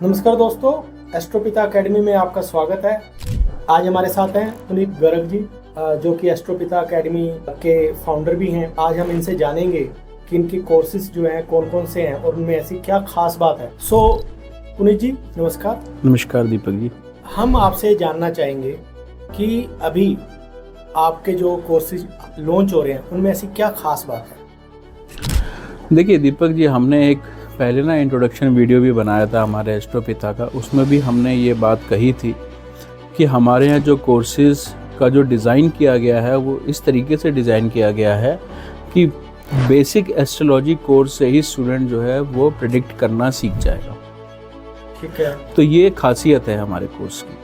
नमस्कार दोस्तों, एस्ट्रोपिता एकेडमी में आपका स्वागत है। आज हमारे साथ हैं पुनीत गर्ग जी, जो कि एस्ट्रोपिता एकेडमी के फाउंडर भी हैं। आज हम इनसे जानेंगे कि इनकी कोर्सेज जो हैं कौन कौन से हैं और उनमें ऐसी क्या खास बात है। पुनीत जी नमस्कार। नमस्कार दीपक जी। हम आपसे जानना चाहेंगे कि अभी आपके जो कोर्सेज लॉन्च हो रहे हैं उनमें ऐसी क्या खास बात है। देखिए दीपक जी, हमने एक पहले ना इंट्रोडक्शन वीडियो भी बनाया था हमारे एस्ट्रोपिता का। उसमें भी हमने ये बात कही थी कि हमारे यहाँ जो कोर्सेज का जो डिज़ाइन किया गया है वो इस तरीके से डिज़ाइन किया गया है कि बेसिक एस्ट्रोलॉजी कोर्स से ही स्टूडेंट जो है वो प्रेडिक्ट करना सीख जाएगा। ठीक है, तो ये खासियत है हमारे कोर्स की।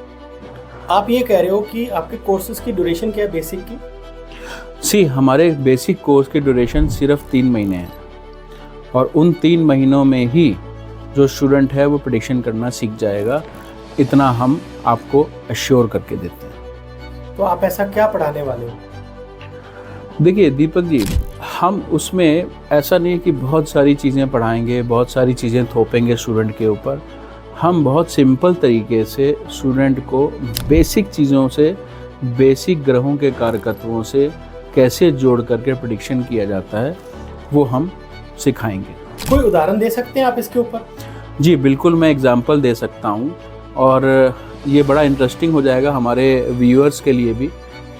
आप ये कह रहे हो कि आपके कोर्सेज की ड्यूरेशन क्या है बेसिक की? हमारे बेसिक कोर्स की ड्यूरेशन सिर्फ 3 महीने है और उन 3 महीनों में ही जो स्टूडेंट है वो प्रेडिक्शन करना सीख जाएगा। इतना हम आपको अश्योर करके देते हैं। तो आप ऐसा क्या पढ़ाने वाले हो? देखिए दीपक जी, हम उसमें ऐसा नहीं है कि बहुत सारी चीज़ें पढ़ाएंगे, बहुत सारी चीज़ें थोपेंगे स्टूडेंट के ऊपर। हम बहुत सिंपल तरीके से स्टूडेंट को बेसिक चीज़ों से, बेसिक ग्रहों के कारकत्वों से कैसे जोड़ करके प्रेडिक्शन किया जाता है वो हम सिखाएंगे। कोई उदाहरण दे सकते हैं आप इसके ऊपर? जी बिल्कुल, मैं एग्जांपल दे सकता हूँ और ये बड़ा इंटरेस्टिंग हो जाएगा हमारे व्यूअर्स के लिए भी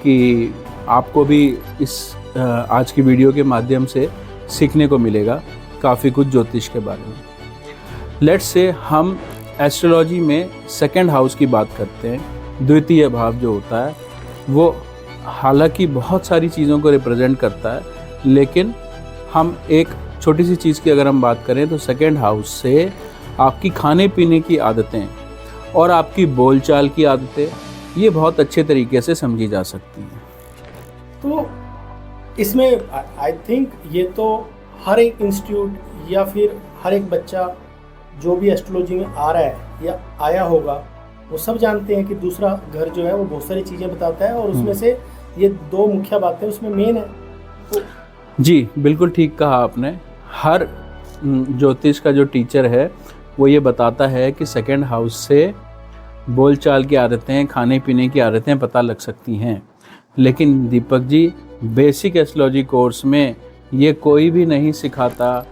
कि आपको भी इस आज की वीडियो के माध्यम से सीखने को मिलेगा काफ़ी कुछ ज्योतिष के बारे में। लेट्स से हम एस्ट्रोलॉजी में सेकंड हाउस की बात करते हैं। द्वितीय भाव जो होता है वो हालांकि बहुत सारी चीज़ों को रिप्रेजेंट करता है, लेकिन हम एक छोटी सी चीज़ की अगर हम बात करें तो सेकंड हाउस से आपकी खाने पीने की आदतें और आपकी बोलचाल की आदतें ये बहुत अच्छे तरीके से समझी जा सकती हैं। तो इसमें आई थिंक ये तो हर एक इंस्टीट्यूट या फिर हर एक बच्चा जो भी एस्ट्रोलॉजी में आ रहा है या आया होगा वो सब जानते हैं कि दूसरा घर जो है वो बहुत सारी चीज़ें बताता है और उसमें से ये 2 मुख्य बातें उसमें मेन है। तो जी बिल्कुल ठीक कहा आपने। हर ज्योतिष का जो टीचर है वो ये बताता है कि सेकंड हाउस से बोलचाल की आदतें, खाने पीने की आदतें पता लग सकती हैं। लेकिन Deepak ji, basic astrology course में ये कोई भी नहीं सिखाता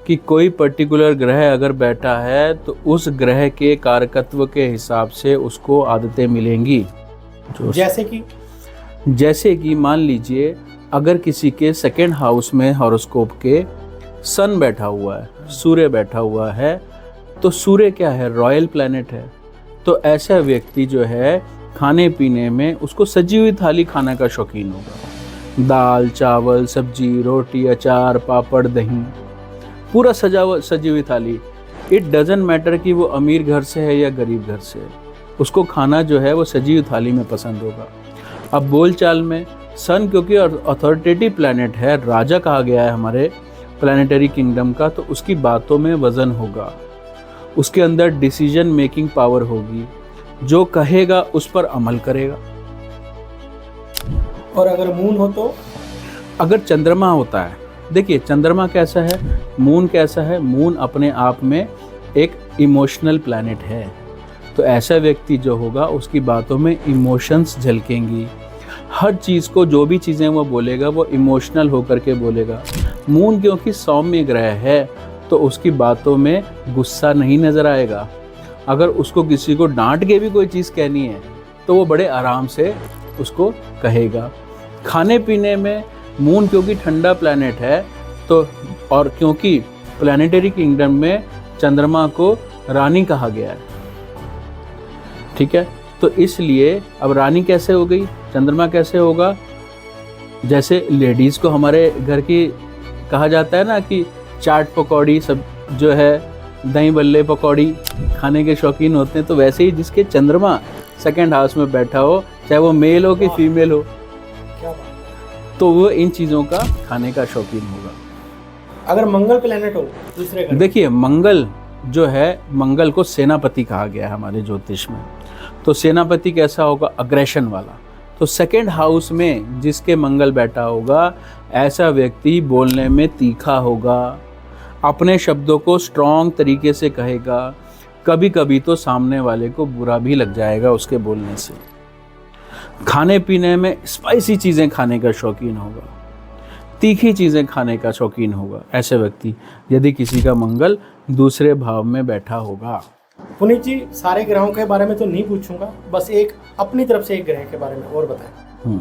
कि कोई पर्टिकुलर ग्रह अगर बैठा है तो उस ग्रह के कारकत्व के हिसाब से उसको आदतें मिलेंगी। जैसे कि मान लीजिए अगर किसी के सेकंड हाउस में हॉरोस्कोप के सन बैठा हुआ है, सूर्य बैठा हुआ है, तो सूर्य क्या है? रॉयल प्लैनेट है। तो ऐसा व्यक्ति जो है खाने पीने में उसको सजी हुई थाली खाने का शौकीन होगा। दाल, चावल, सब्जी, रोटी, अचार, पापड़, दही, पूरा सजी हुई थाली। इट डजंट मैटर कि वो अमीर घर से है या गरीब घर से है, उसको खाना जो है वो सजी हुई थाली में पसंद होगा। अब बोलचाल में सन क्योंकि अथॉरिटेटिव प्लैनेट है, राजा कहा गया है हमारे प्लैनेटरी किंगडम का, तो उसकी बातों में वजन होगा, उसके अंदर डिसीजन मेकिंग पावर होगी, जो कहेगा उस पर अमल करेगा। और अगर मून हो तो? अगर चंद्रमा होता है, देखिए चंद्रमा कैसा है, मून कैसा है। मून अपने आप में एक इमोशनल प्लैनेट है, तो ऐसा व्यक्ति जो होगा उसकी बातों में इमोशंस झलकेंगी। हर चीज़ को, जो भी चीज़ें वो बोलेगा वो इमोशनल होकर के बोलेगा। मून क्योंकि सौम्य ग्रह है तो उसकी बातों में गुस्सा नहीं नज़र आएगा। अगर उसको किसी को डांट के भी कोई चीज़ कहनी है तो वो बड़े आराम से उसको कहेगा। खाने पीने में मून क्योंकि ठंडा प्लैनेट है तो, और क्योंकि प्लैनेटरी किंगडम में चंद्रमा को रानी कहा गया है, ठीक है, तो इसलिए अब रानी कैसे हो गई, चंद्रमा कैसे होगा? जैसे लेडीज़ को हमारे घर की कहा जाता है ना कि चाट पकौड़ी सब जो है, दही बल्ले पकौड़ी खाने के शौकीन होते हैं, तो वैसे ही जिसके चंद्रमा सेकंड हाउस में बैठा हो, चाहे वो मेल हो कि फीमेल हो, तो वो इन चीज़ों का खाने का शौकीन होगा। अगर मंगल प्लैनेट हो दूसरे घर, देखिए मंगल जो है, मंगल को सेनापति कहा गया है हमारे ज्योतिष में। तो सेनापति कैसा होगा? अग्रेशन वाला। तो सेकंड हाउस में जिसके मंगल बैठा होगा ऐसा व्यक्ति बोलने में तीखा होगा, अपने शब्दों को स्ट्रॉन्ग तरीके से कहेगा, कभी कभी तो सामने वाले को बुरा भी लग जाएगा उसके बोलने से। खाने पीने में स्पाइसी चीज़ें खाने का शौकीन होगा, तीखी चीज़ें खाने का शौकीन होगा ऐसे व्यक्ति, यदि किसी का मंगल दूसरे भाव में बैठा होगा। पुनीत जी, सारे ग्रहों के बारे में तो नहीं पूछूंगा, बस एक अपनी तरफ से एक ग्रह के बारे में और बताएं।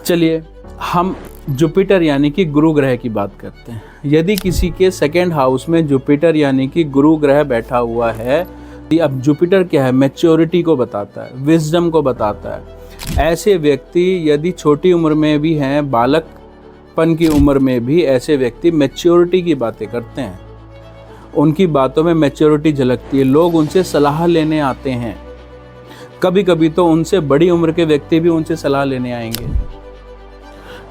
चलिए हम जुपिटर यानी कि गुरु ग्रह की बात करते हैं। यदि किसी के सेकंड हाउस में जुपिटर यानी कि गुरु ग्रह बैठा हुआ है, अब जुपिटर क्या है? मैच्योरिटी को बताता है, विजडम को बताता है। ऐसे व्यक्ति यदि छोटी उम्र में भी हैं, बालकपन की उम्र में भी ऐसे व्यक्ति मैच्योरिटी की बातें करते हैं, उनकी बातों में मैच्योरिटी झलकती है, लोग उनसे सलाह लेने आते हैं। कभी कभी तो उनसे बड़ी उम्र के व्यक्ति भी उनसे सलाह लेने आएंगे।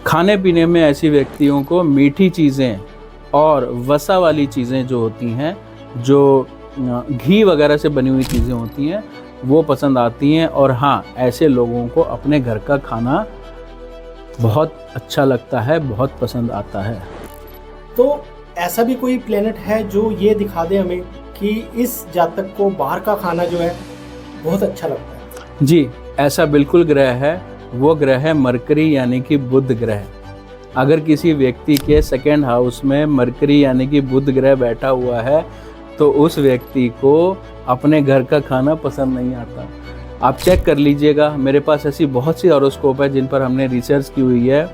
खाने पीने में ऐसी व्यक्तियों को मीठी चीज़ें और वसा वाली चीज़ें जो होती हैं, जो घी वगैरह से बनी हुई चीज़ें होती हैं, वो पसंद आती हैं। और हाँ, ऐसे लोगों को अपने घर का खाना बहुत अच्छा लगता है, बहुत पसंद आता है। तो ऐसा भी कोई प्लेनेट है जो ये दिखा दे हमें कि इस जातक को बाहर का खाना जो है बहुत अच्छा लगता है? जी, ऐसा बिल्कुल ग्रह है। वो ग्रह है मरकरी यानी कि बुध ग्रह। अगर किसी व्यक्ति के सेकंड हाउस में मरकरी यानी कि बुध ग्रह बैठा हुआ है तो उस व्यक्ति को अपने घर का खाना पसंद नहीं आता। आप चेक कर लीजिएगा, मेरे पास ऐसी बहुत सी हॉरोस्कोप है जिन पर हमने रिसर्च की हुई है,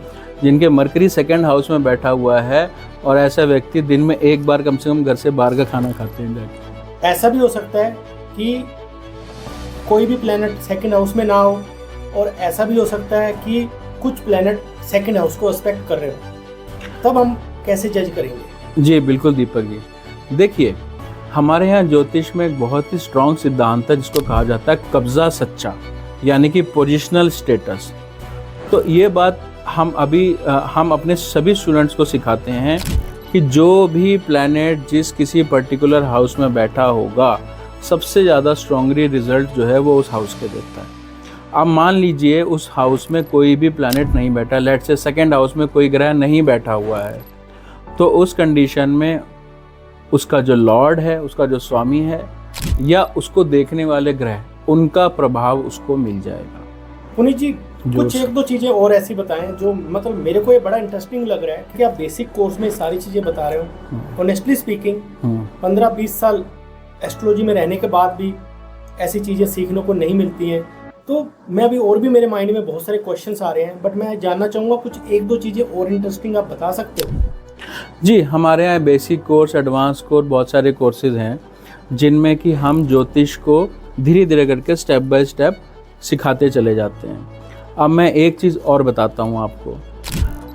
जिनके मरकरी सेकंड हाउस में बैठा हुआ है और ऐसा व्यक्ति दिन में एक बार कम से कम घर से बाहर का खाना खाते हैं जाके। ऐसा भी हो सकता है कि कोई भी प्लेनेट सेकंड हाउस में ना हो, और ऐसा भी हो सकता है कि कुछ प्लेनेट सेकंड हाउस को एस्पेक्ट कर रहे हो, तब हम कैसे जज करेंगे? जी बिल्कुल दीपक जी, देखिए हमारे यहाँ ज्योतिष में एक बहुत ही स्ट्रॉन्ग सिद्धांत है जिसको कहा जाता है कब्जा सच्चा, यानी कि पोजिशनल स्टेटस। तो ये बात हम अपने सभी स्टूडेंट्स को सिखाते हैं कि जो भी प्लैनेट जिस किसी पर्टिकुलर हाउस में बैठा होगा, सबसे ज़्यादा स्ट्रॉन्गली रिजल्ट जो है वो उस हाउस के देता है। अब मान लीजिए उस हाउस में कोई भी प्लैनेट नहीं बैठा, लेट से सेकंड हाउस में कोई ग्रह नहीं बैठा हुआ है, तो उस कंडीशन में उसका जो लॉर्ड है, उसका जो स्वामी है, या उसको देखने वाले ग्रह, उनका प्रभाव उसको मिल जाएगा। पुनीत जी, कुछ एक दो चीज़ें और ऐसी बताएं जो मतलब मेरे को ये बड़ा इंटरेस्टिंग लग रहा है कि आप बेसिक कोर्स में सारी चीज़ें बता रहे हो। ऑनेस्टली स्पीकिंग 15-20 साल एस्ट्रोलॉजी में रहने के बाद भी ऐसी चीज़ें सीखने को नहीं मिलती हैं। तो मैं अभी और भी मेरे माइंड में बहुत सारे क्वेश्चंस आ रहे हैं, बट मैं जानना चाहूँगा कुछ एक दो चीज़ें और इंटरेस्टिंग आप बता सकते हो? जी, हमारे यहाँ बेसिक कोर्स, एडवांस कोर्स, बहुत सारे कोर्सेज हैं जिनमें कि हम ज्योतिष को धीरे धीरे करके स्टेप बाय स्टेप सिखाते चले जाते हैं। अब मैं एक चीज़ और बताता हूँ आपको।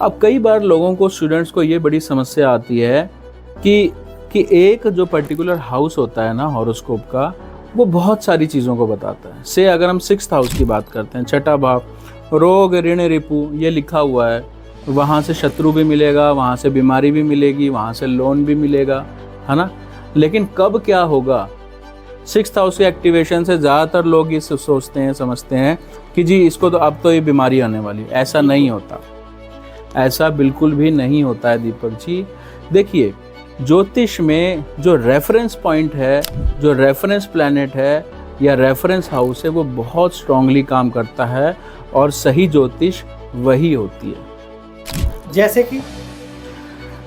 अब कई बार लोगों को, स्टूडेंट्स को ये बड़ी समस्या आती है कि एक जो पर्टिकुलर हाउस होता है ना हॉरोस्कोप का, वो बहुत सारी चीज़ों को बताता है। से अगर हम 6th हाउस की बात करते हैं, छठा भाव, रोग ऋण रिपु ये लिखा हुआ है, वहाँ से शत्रु भी मिलेगा, वहाँ से बीमारी भी मिलेगी, वहाँ से लोन भी मिलेगा, है ना। लेकिन कब क्या होगा, 6th हाउस के एक्टिवेशन से ज़्यादातर लोग ये सोचते हैं, समझते हैं कि जी इसको तो अब तो ये बीमारी आने वाली है। ऐसा नहीं होता, ऐसा बिल्कुल भी नहीं होता है दीपक जी। देखिए, ज्योतिष में जो रेफरेंस पॉइंट है, जो रेफरेंस प्लैनेट है या रेफरेंस हाउस है, वो बहुत स्ट्रांगली काम करता है और सही ज्योतिष वही होती है। जैसे कि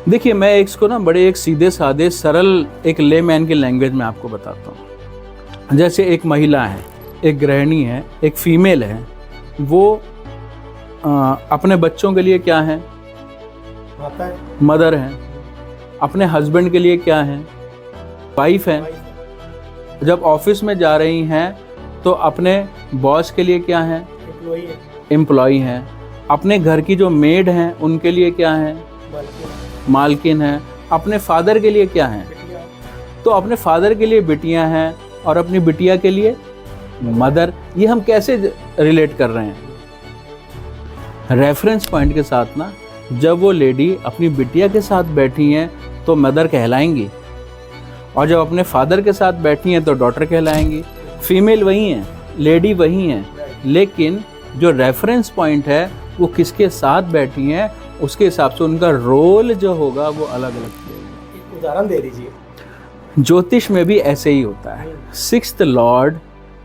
देखिए, मैं इसको ना बड़े एक सीधे साधे सरल एक लेमैन की लैंग्वेज में आपको बताता हूँ। जैसे एक महिला है, एक गृहिणी है, एक फीमेल है, वो अपने बच्चों के लिए क्या है? आता है, मदर है। अपने हस्बैंड के लिए क्या है? वाइफ है। जब ऑफिस में जा रही हैं तो अपने बॉस के लिए क्या है? एम्प्लॉई हैं। अपने घर की जो मेड हैं उनके लिए क्या है? मालकिन है। अपने फादर के लिए क्या है? तो अपने फादर के लिए बिटियां हैं और अपनी बिटिया के लिए मदर। ये हम कैसे रिलेट कर रहे हैं? रेफरेंस पॉइंट के साथ ना। जब वो लेडी अपनी बिटिया के साथ बैठी हैं तो मदर कहलाएंगी, और जब अपने फादर के साथ बैठी हैं तो डॉटर कहलाएंगी। फीमेल वही हैं, लेडी वही हैं, लेकिन जो रेफरेंस पॉइंट है वो किसके साथ बैठी हैं, उसके हिसाब से उनका रोल जो होगा वो अलग अलग होगा। एक उदाहरण दे दीजिए। ज्योतिष में भी ऐसे ही होता है। सिक्स्थ लॉर्ड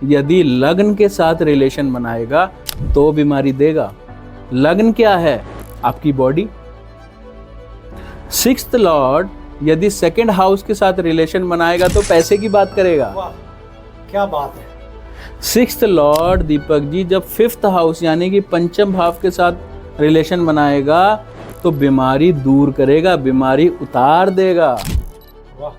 यदि लग्न के साथ रिलेशन बनाएगा तो बीमारी देगा। लग्न क्या है? आपकी बॉडी। सिक्स्थ लॉर्ड यदि सेकंड हाउस के साथ रिलेशन बनाएगा तो पैसे की बात करेगा। वाह, क्या बात है। सिक्स्थ लॉर्ड दीपक जी जब फिफ्थ हाउस यानी कि पंचम भाव के साथ रिलेशन बनाएगा तो बीमारी दूर करेगा, बीमारी उतार देगा। वाह।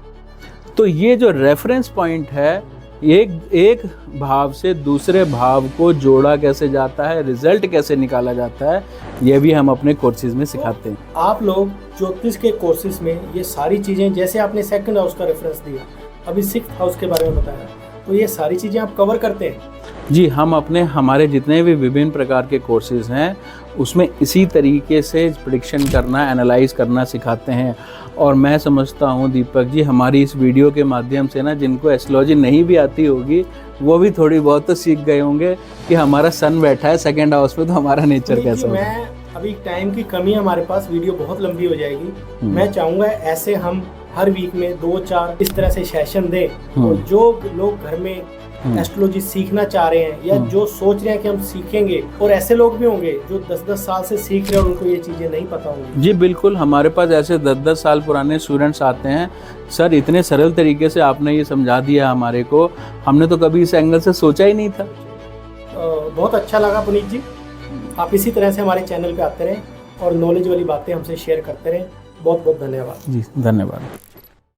तो ये जो रेफरेंस पॉइंट है, एक भाव से दूसरे भाव को जोड़ा कैसे जाता है, रिजल्ट कैसे निकाला जाता है, ये भी हम अपने कोर्सेज में सिखाते हैं। आप लोग ज्योतिष के कोर्सेज में ये सारी चीज़ें, जैसे आपने सेकंड हाउस का रेफरेंस दिया, अभी सिक्स्थ हाउस के बारे में बताया, तो ये सारी चीज़ें आप कवर करते हैं? जी, हम हमारे जितने भी विभिन्न प्रकार के कोर्सेज हैं उसमें इसी तरीके से प्रेडिक्शन करना, एनालाइज करना सिखाते हैं। और मैं समझता हूँ दीपक जी, हमारी इस वीडियो के माध्यम से ना जिनको एस्ट्रोलॉजी नहीं भी आती होगी वो भी थोड़ी बहुत तो सीख गए होंगे कि हमारा सन बैठा है सेकंड हाउस पे तो हमारा नेचर कैसा होगा। मैं अभी टाइम की कमी है हमारे पास, वीडियो बहुत लंबी हो जाएगी। मैं चाहूँगा ऐसे हम हर वीक में 2-4 इस तरह से सेशन दें और जो लोग घर में एस्ट्रोलॉजी सीखना चाह रहे हैं या जो सोच रहे हैं कि हम सीखेंगे, और ऐसे लोग भी होंगे जो 10-10 साल से सीख रहे हैं और उनको ये चीज़ें नहीं पता होंगी। जी बिल्कुल, हमारे पास ऐसे 10-10 साल पुराने स्टूडेंट्स आते हैं। सर इतने सरल तरीके से आपने ये समझा दिया हमारे को, हमने तो कभी इस एंगल से सोचा ही नहीं था। बहुत अच्छा लगा पुनीत जी, आप इसी तरह से हमारे चैनल पे आते रहें और नॉलेज वाली बातें हमसे शेयर करते रहें। बहुत बहुत धन्यवाद। जी धन्यवाद।